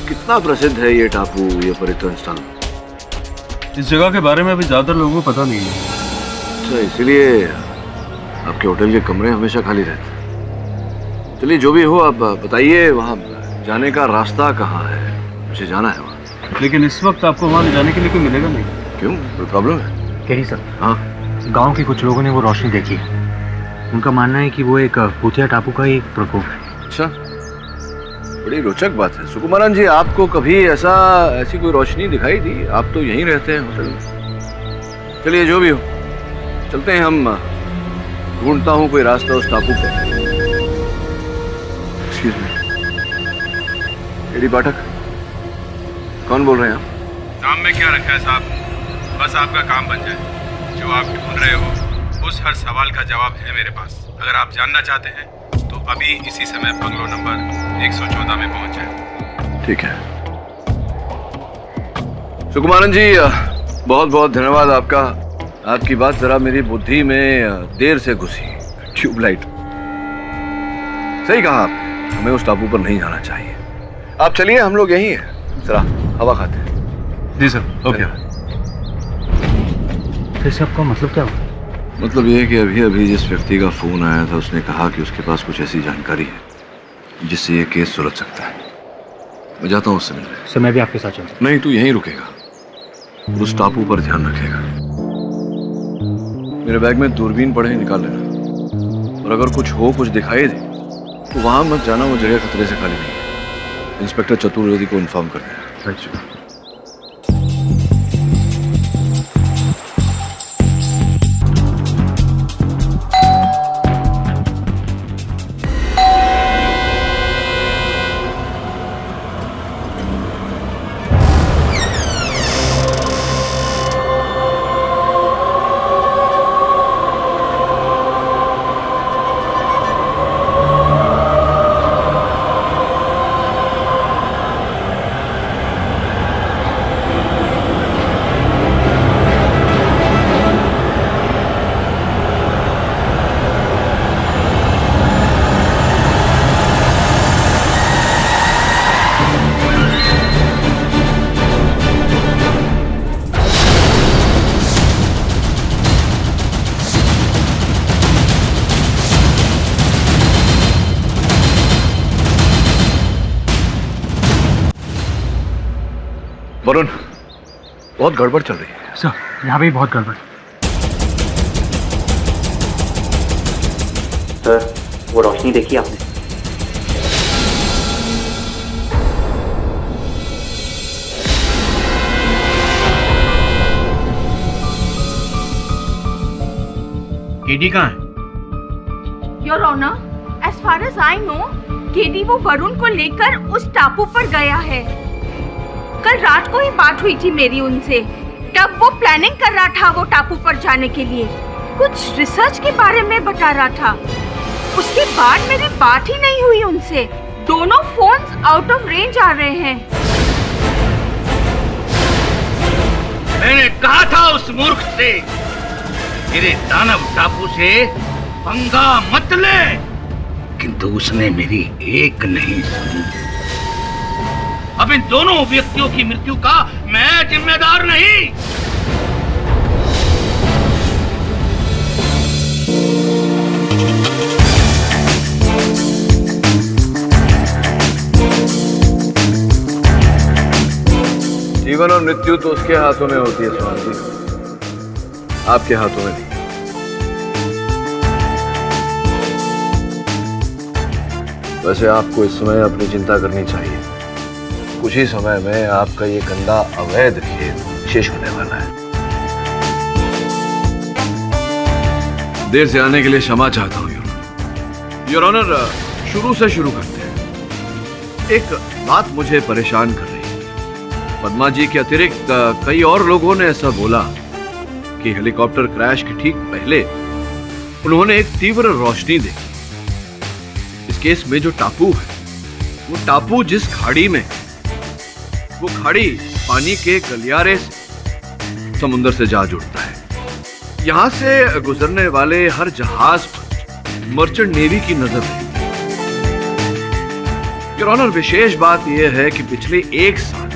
कितना प्रसिद्ध है ये टापू, ये पर्यटन स्थल? इस जगह के बारे में अभी ज्यादा लोगों को पता नहीं है। अच्छा, इसीलिए आपके होटल के कमरे हमेशा खाली रहते हैं। चलिए, जो भी हो, आप बताइए वहां जाने का रास्ता कहाँ है? मुझे जाना है वहां। लेकिन इस वक्त आपको वहां जाने के लिए कोई मिलेगा नहीं। क्यों, कोई प्रॉब्लम है? कही सर, हाँ, गांव के कुछ लोगों ने वो रोशनी देखी है। उनका मानना है कि वो एक भूतिया टापू का ही प्रकोप है। अच्छा, बड़ी रोचक बात है। सुकुमारन जी, आपको कभी ऐसी कोई रोशनी दिखाई दी? आप तो यहीं रहते हैं होटल में। चलिए, जो भी हो, चलते हैं हम। ढूंढता हूँ कोई रास्ता उस टापू पे। एक्सक्यूज मी, एडी पाठक, कौन बोल रहे हैं आप? नाम में क्या रखा है साहब? बस आपका काम बन जाए। जो आप ढूंढ रहे हो उस हर सवाल का जवाब है मेरे पास। अगर आप जानना चाहते हैं तो अभी इसी समय बंगलो नंबर 114 में पहुंच जाए। ठीक है सुकुमारन जी, बहुत बहुत धन्यवाद आपका। आपकी बात जरा मेरी बुद्धि में देर से घुसी। ट्यूबलाइट, सही कहा आप, हमें उस टापू पर नहीं जाना चाहिए। आप चलिए, हम लोग यहीं हैं, जरा हवा खाते हैं। जी सर, ओके। फिर से आपका मतलब क्या हुआ? मतलब ये है कि अभी अभी जिस व्यक्ति का फोन आया था उसने कहा कि उसके पास कुछ ऐसी जानकारी है जिससे ये केस सुलझ सकता है। मैं जाता हूँ उससे मिलने। सर मैं भी आपके साथ चलता हूँ। नहीं, तू यहीं रुकेगा और उस टापू पर ध्यान रखेगा। मेरे बैग में दूरबीन पड़े हैं, निकाल लेना। और अगर कुछ हो, कुछ दिखाई दे तो वहां मत जाना, वो जगह खतरे से खाली नहीं है। इंस्पेक्टर चतुर्वेदी को इन्फॉर्म कर देना। अच्छा। वरुण, बहुत गड़बड़ चल रही है। सर यहाँ भी बहुत गड़बड़। सर वो रोशनी देखी आपने? केडी कहाँ है? Your honour, as far as I know, KD वो वरुण को लेकर उस टापू पर गया है। कल रात को ही बात हुई थी मेरी उनसे, तब वो प्लानिंग कर रहा था वो टापू पर जाने के लिए। कुछ रिसर्च के बारे में बता रहा था। उसके बाद मेरी बात ही नहीं हुई उनसे। दोनों फोन्स आउट ऑफ रेंज आ रहे हैं। मैंने कहा था उस मूर्ख से, मेरे दानव टापू से पंगा मत ले, किंतु उसने मेरी एक नहीं सुनी। अब इन दोनों व्यक्तियों की मृत्यु का मैं जिम्मेदार नहीं। जीवन और मृत्यु तो उसके हाथों में होती है सुहान जी, आपके हाथों में नहीं। वैसे आपको इस समय अपनी चिंता करनी चाहिए। कुछ ही समय में आपका ये गंदा अवैध खेल शेष होने वाला है। देर से आने के लिए क्षमा चाहता हूं योर ऑनर। शुरू से शुरू करते हैं। एक बात मुझे परेशान कर रही है। पद्मा जी के अतिरिक्त कई और लोगों ने ऐसा बोला कि हेलीकॉप्टर क्रैश के ठीक पहले उन्होंने एक तीव्र रोशनी देखी। इस केस में जो टापू है, वो टापू जिस खाड़ी में, वो खाड़ी पानी के गलियारे से समुद्र से जा जुड़ता है। यहां से गुजरने वाले हर जहाज पर मर्चेंट नेवी की नजर रहती है। योर ऑनर, विशेष बात यह है कि पिछले एक साल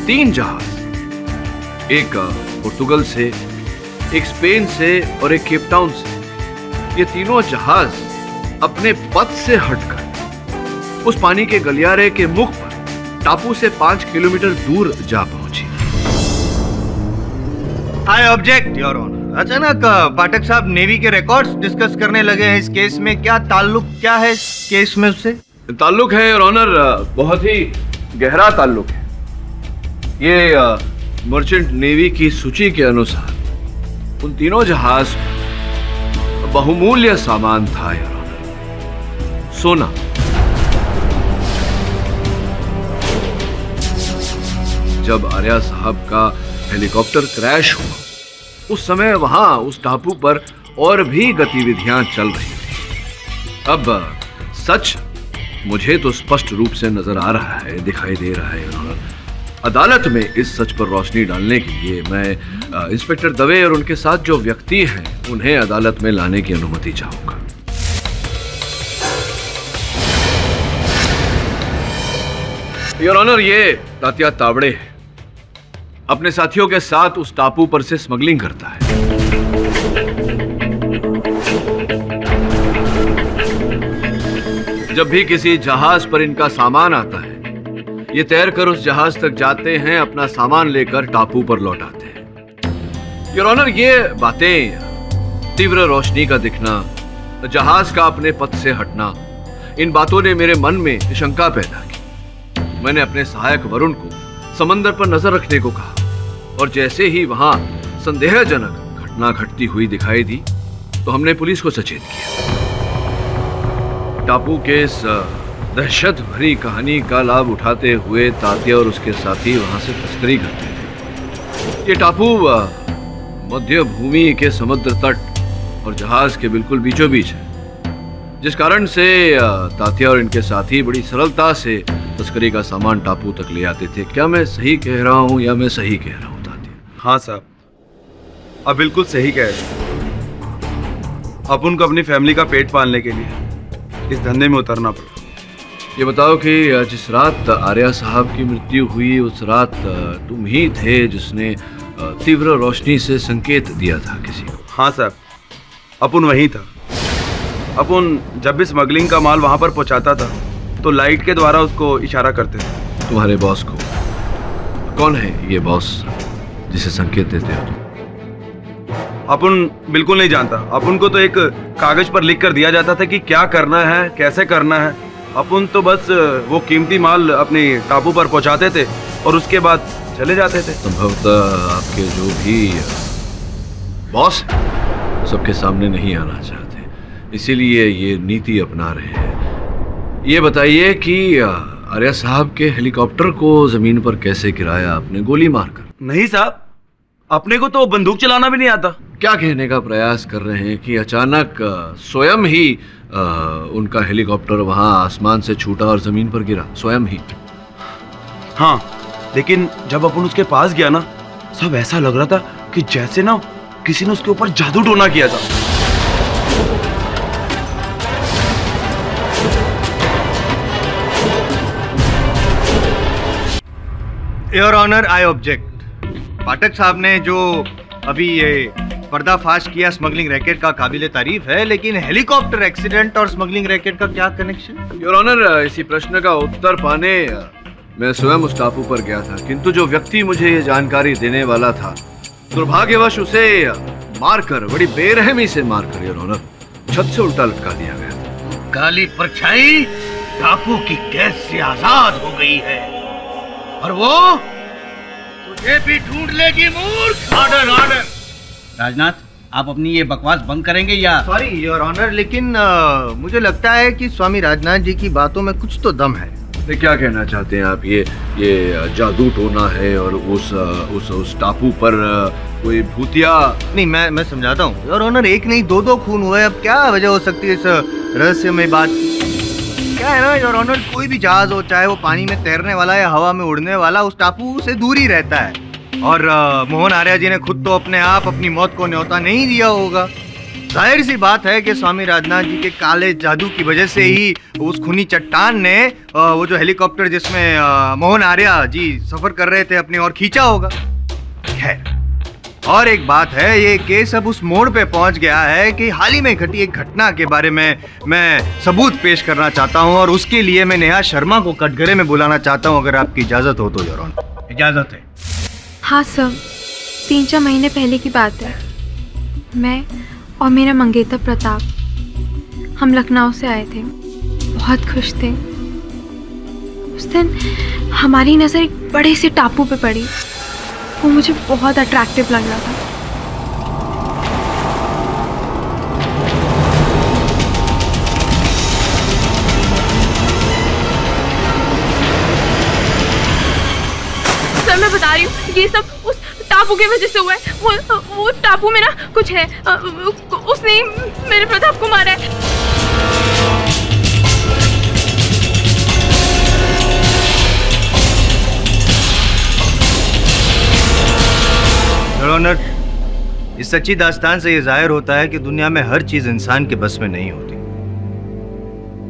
3 जहाज, एक पुर्तगाल से, एक स्पेन से और एक केप टाउन से, ये तीनों जहाज अपने पथ से हटकर उस पानी के गलियारे के मुख पर टापू से 5 किलोमीटर दूर जा पहुंची। I object your honour. अचानक पाठक साहब नेवी के रिकॉर्ड्स डिस्कस करने लगे हैं इस केस में। क्या ताल्लुक क्या है इस केस में उससे? ताल्लुक है योर ऑनर, बहुत ही गहरा ताल्लुक है। ये मर्चेंट नेवी की सूची के अनुसार उन तीनों जहाज पर बहुमूल्य सामान था योर ऑनर। सोना, जब आर्या साहब का हेलीकॉप्टर क्रैश हुआ उस समय वहां उस टापू पर और भी गतिविधियां चल रही थी। अब सच मुझे तो स्पष्ट रूप से नजर आ रहा है, दिखाई दे रहा है। और अदालत में इस सच पर रोशनी डालने के लिए मैं इंस्पेक्टर दवे और उनके साथ जो व्यक्ति हैं उन्हें अदालत में लाने की अनुमति चाहूंगा। योर ऑनर, ये तात्या तावड़े है, अपने साथियों के साथ उस टापू पर से स्मगलिंग करता है। जब भी किसी जहाज पर इनका सामान आता है, ये तैरकर उस जहाज तक जाते हैं, अपना सामान लेकर टापू पर लौट आते हैं। योर ऑनर, ये बातें, तीव्र रोशनी का दिखना, जहाज का अपने पथ से हटना, इन बातों ने मेरे मन में शंका पैदा की। मैंने अपने सहायक वरुण को समंदर पर नजर रखने को कहा और जैसे ही वहां संदेहजनक घटना घटती हुई दिखाई दी तो हमने पुलिस को सचेत किया। टापू के इस दहशत भरी कहानी का लाभ उठाते हुए तात्या और उसके साथी वहां से तस्करी करते थे। ये टापू मध्य भूमि के समुद्र तट और जहाज के बिल्कुल बीचों बीच है, जिस कारण से तात्या और इनके साथी बड़ी सरलता से तस्करी का सामान टापू तक ले आते थे। क्या मैं सही कह रहा हूं या मैं सही कह रहा हूं तात्या? हाँ साहब, आप बिल्कुल सही कह रहे हैं। अपन को अपनी फैमिली का पेट पालने के लिए इस धंधे में उतरना पड़ा। ये बताओ कि जिस रात आर्या साहब की मृत्यु हुई उस रात तुम ही थे जिसने तीव्र रोशनी से संकेत दिया था किसी को? हाँ साहब, अपन वही था। अपन जब भी स्मगलिंग का माल वहां पर पहुंचाता था तो लाइट के द्वारा उसको इशारा करते थे। तुम्हारे बॉस को? कौन है ये बॉस जिसे संकेत देते हो तुम? अपन बिल्कुल नहीं जानता। अपन को तो एक कागज पर लिख कर दिया जाता था कि क्या करना है, कैसे करना है। अपन तो बस वो कीमती माल अपने टापू पर पहुंचाते थे और उसके बाद चले जाते थे। संभवतः आपके जो भी बॉस सबके सामने नहीं आना चाहते, इसीलिए ये नीति अपना रहे हैं। ये बताइए कि आर्या साहब के हेलीकॉप्टर को जमीन पर कैसे गिराया आपने? गोली मारकर? नहीं साहब, अपने को तो बंदूक चलाना भी नहीं आता। क्या कहने का प्रयास कर रहे हैं कि अचानक स्वयं ही उनका हेलीकॉप्टर वहां आसमान से छूटा और जमीन पर गिरा? स्वयं ही? हाँ, लेकिन जब अपन उसके पास गया ना, सब ऐसा लग रहा था कि जैसे ना किसी ने उसके ऊपर जादू टोना किया था। Your honour, I object. Pathak साहब ने जो अभी ये पर्दाफाश किया स्मगलिंग रैकेट का काबिले तारीफ है, लेकिन हेलीकॉप्टर एक्सीडेंट और स्मगलिंग रैकेट का क्या कनेक्शन? योर ऑनर, इसी प्रश्न का उत्तर पाने मैं स्वयं उस टापू पर गया था, किंतु जो व्यक्ति मुझे ये जानकारी देने वाला था, दुर्भाग्यवश उसे मारकर, बड़ी बेरहमी से मारकर योर ऑनर, छत से उल्टा लटका दिया गया। काली परछाई टापू की कैद से आजाद हो गई है और वो तुझे भी ढूंढ लेगी मूर्ख। Order order. राजनाथ, आप अपनी ये बकवास बंद करेंगे या? सॉरी योर ऑनर, लेकिन मुझे लगता है कि स्वामी राजनाथ जी की बातों में कुछ तो दम है। तो क्या कहना चाहते हैं आप? ये जादू टोना है और उस टापू पर कोई भूतिया? नहीं, मैं समझाता हूँ योर ऑनर, एक नहीं दो खून हुए। अब क्या वजह हो सकती है इस रहस्यमय बात? क्या है ना योर ऑनर, कोई भी जहाज हो, चाहे वो पानी में तैरने वाला या हवा में उड़ने वाला, उस टापू से दूर ही रहता है। और मोहन आर्या जी ने खुद तो अपने आप अपनी मौत को न्योता नहीं दिया होगा। जाहिर सी बात है कि स्वामी राजनाथ जी के काले जादू की वजह से ही उस खूनी चट्टान ने वो जो हेलीकॉप्टर जिसमें मोहन आर्या जी सफर कर रहे थे अपनी ओर खींचा होगा। खैर, और एक बात है, ये केस अब उस मोड़ पे पहुंच गया है कि हाल ही में घटी एक घटना के बारे में मैं सबूत पेश करना चाहता हूं, और उसके लिए मैं नेहा शर्मा को कटघरे में बुलाना चाहता हूं, अगर आपकी इजाजत हो तो योर ऑनर। इजाजत है? हाँ सर, 3-4 महीने पहले की बात है। मैं और मेरा मंगेतर प्रताप हम लखनऊ से आए थे, बहुत खुश थे। उस दिन हमारी नज़र एक बड़े से टापू पे पड़ी। वो मुझे बहुत अट्रैक्टिव लग रहा था। सर मैं बता रही हूँ, ये सब उस टापू की वजह से हुआ है। वो टापू में ना कुछ है, उसने मेरे प्रताप को मारा है। योर ऑनर, इस सच्ची दास्तान से ये जाहिर होता है कि दुनिया में हर चीज इंसान के बस में नहीं होती,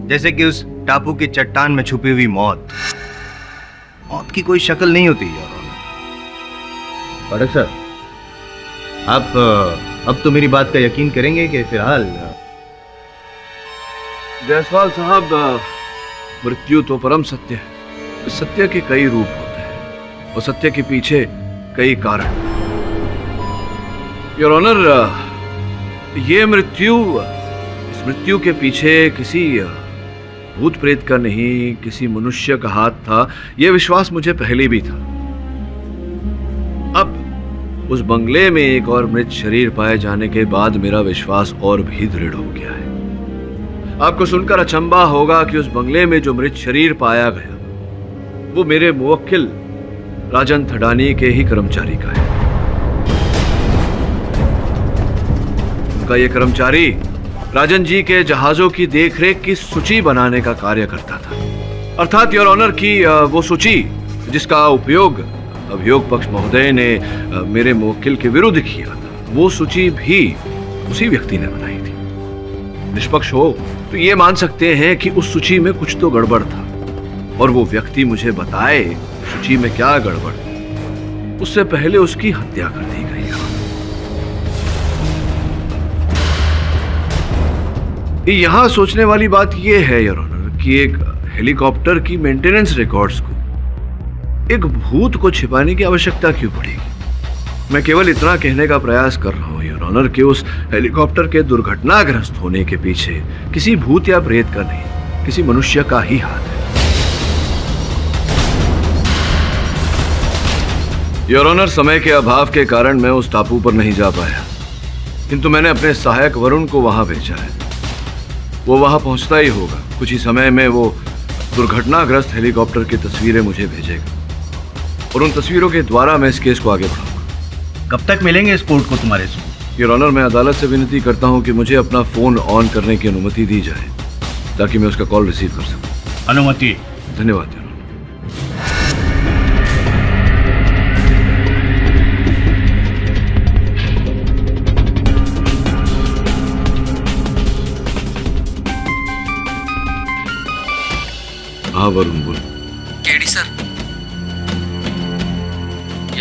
जैसे कि उस टापू की चट्टान में छुपी हुई मौत की कोई शक्ल नहीं होती। योर ऑनर, पाठक सर, आप अब तो मेरी बात का यकीन करेंगे कि फिलहाल? जायसवाल साहब, मृत्यु तो परम सत्य है। सत्य के कई रूप होते हैं और सत्य के पीछे कई कारण। योर ऑनर, ये इस मृत्यु के पीछे किसी भूत प्रेत का नहीं, किसी मनुष्य का हाथ था, यह विश्वास मुझे पहले भी था। अब उस बंगले में एक और मृत शरीर पाए जाने के बाद मेरा विश्वास और भी दृढ़ हो गया है। आपको सुनकर अचंभा होगा कि उस बंगले में जो मृत शरीर पाया गया वो मेरे मुवक्किल राजन थडानी के ही कर्मचारी का है। उनका ये कर्मचारी राजन जी के जहाजों की देखरेख की सूची बनाने का कार्य करता था। अर्थात योर ऑनर की वो सूची जिसका उपयोग अभियोग पक्ष महोदय ने मेरे मुवक्किल के विरुद्ध किया था, वो सूची भी उसी व्यक्ति ने बनाई थी। निष्पक्ष हो तो ये मान सकते हैं कि उस सूची में कुछ तो गड़बड़ था, और वो व्यक्ति मुझे बताए सूची में क्या गड़बड़, उससे पहले उसकी हत्या कर दी गई। यहां सोचने वाली बात यह है योर ऑनर कि एक हेलीकॉप्टर की मेंटेनेंस रिकॉर्ड्स को एक भूत को छिपाने की आवश्यकता क्यों पड़ेगी? मैं केवल इतना कहने का प्रयास कर रहा हूं योर ऑनर कि उस हेलीकॉप्टर के दुर्घटनाग्रस्त होने के पीछे किसी भूत या प्रेत का नहीं, किसी मनुष्य का ही हाथ है। योर ऑनर, समय के अभाव के कारण मैं उस टापू पर नहीं जा पाया, किंतु मैंने अपने सहायक वरुण को वहां भेजा है। वो वहां पहुंचता ही होगा। कुछ ही समय में वो दुर्घटनाग्रस्त हेलीकॉप्टर की तस्वीरें मुझे भेजेगा और उन तस्वीरों के द्वारा मैं इस केस को आगे बढ़ाऊंगा। कब तक मिलेंगे इस कोर्ट को तुम्हारे से? योर ऑनर, मैं अदालत से विनती करता हूं कि मुझे अपना फोन ऑन करने की अनुमति दी जाए ताकि मैं उसका कॉल रिसीव कर सकूं। अनुमति? धन्यवाद। हाँ वरुण, बोल। केडी सर,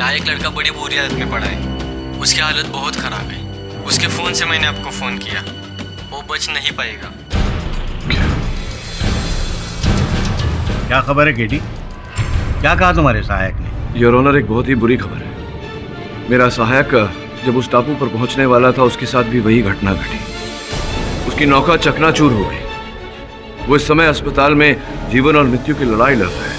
यहाँ एक लड़का बड़ी बुरी हालत में पड़ा है, उसकी हालत बहुत खराब है। उसके फोन से मैंने आपको फोन किया, वो बच नहीं पाएगा। क्या खबर है केटी? क्या कहा तुम्हारे सहायक ने? योर ऑनर, एक बहुत ही बुरी खबर है। मेरा सहायक जब उस टापू पर पहुंचने वाला था, उसके साथ भी वही घटना घटी। उसकी नौका चकनाचूर हो गई। वो इस समय अस्पताल में जीवन और मृत्यु की लड़ाई लड़ रहा है।